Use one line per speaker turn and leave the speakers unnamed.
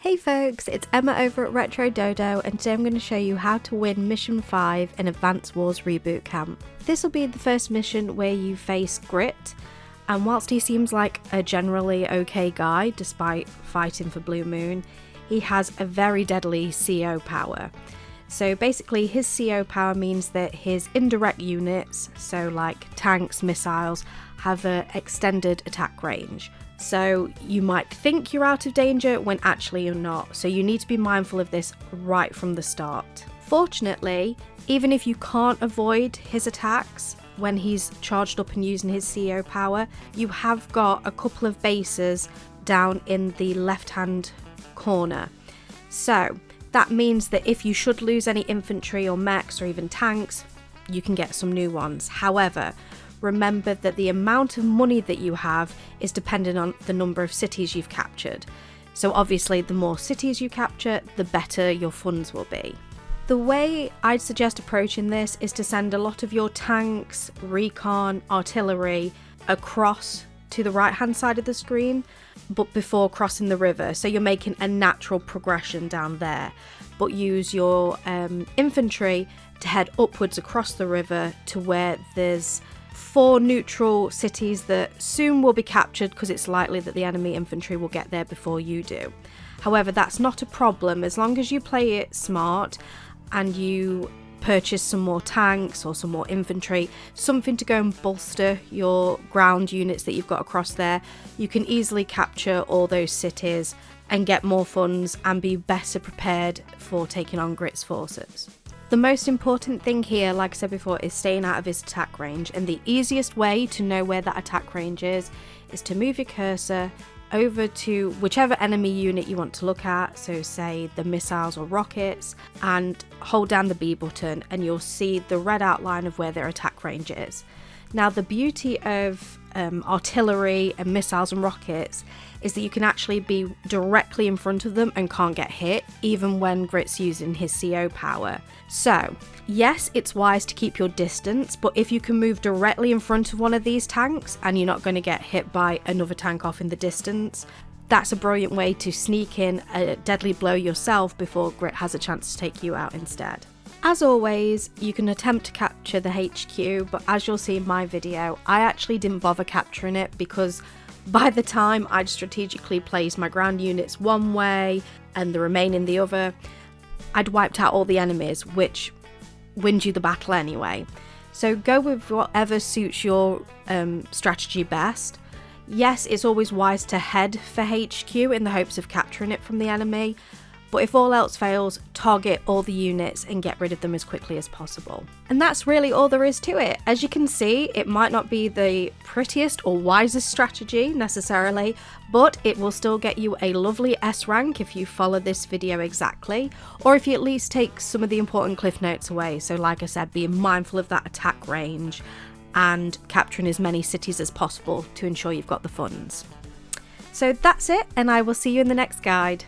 Hey folks, it's Emma over at Retro Dodo, and today I'm going to show you how to win Mission 5 in Advance Wars Reboot Camp. This will be the first mission where you face Grit, and whilst he seems like a generally okay guy despite fighting for Blue Moon, he has a very deadly CO power. So basically his CO power means that his indirect units, so like tanks, missiles, have an extended attack range. So you might think you're out of danger when actually you're not, so you need to be mindful of this right from the start. Fortunately, even if you can't avoid his attacks when he's charged up and using his CO power, you have got a couple of bases down in the left-hand corner. So that means that if you should lose any infantry or mechs or even tanks, you can get some new ones. However, remember that the amount of money that you have is dependent on the number of cities you've captured. So obviously the more cities you capture, the better your funds will be. The way I'd suggest approaching this is to send a lot of your tanks, recon, artillery across to the right hand side of the screen, but before crossing the river, so you're making a natural progression down there. But use your infantry to head upwards across the river to where there's 4 neutral cities that soon will be captured, because it's likely that the enemy infantry will get there before you do. However, that's not a problem as long as you play it smart and you purchase some more tanks or some more infantry, something to go and bolster your ground units that you've got across there. You can easily capture all those cities and get more funds and be better prepared for taking on Grit's forces. The most important thing here, like I said before, is staying out of his attack range, and the easiest way to know where that attack range is to move your cursor over to whichever enemy unit you want to look at, so say the missiles or rockets, and hold down the B button and you'll see the red outline of where their attack range is. Now the beauty of artillery and missiles and rockets is that you can actually be directly in front of them and can't get hit, even when Grit's using his CO power. So yes, it's wise to keep your distance, but if you can move directly in front of one of these tanks and you're not going to get hit by another tank off in the distance, that's a brilliant way to sneak in a deadly blow yourself before Grit has a chance to take you out instead. As always, you can attempt to capture the HQ, but as you'll see in my video, I actually didn't bother capturing it because by the time I'd strategically placed my ground units one way and the remaining the other, I'd wiped out all the enemies, which wins you the battle anyway. So go with whatever suits your strategy best. Yes, it's always wise to head for HQ in the hopes of capturing it from the enemy, but if all else fails, target all the units and get rid of them as quickly as possible. And that's really all there is to it. As you can see, it might not be the prettiest or wisest strategy necessarily, but it will still get you a lovely S rank if you follow this video exactly, or if you at least take some of the important cliff notes away. So like I said, being mindful of that attack range and capturing as many cities as possible to ensure you've got the funds. So that's it, and I will see you in the next guide.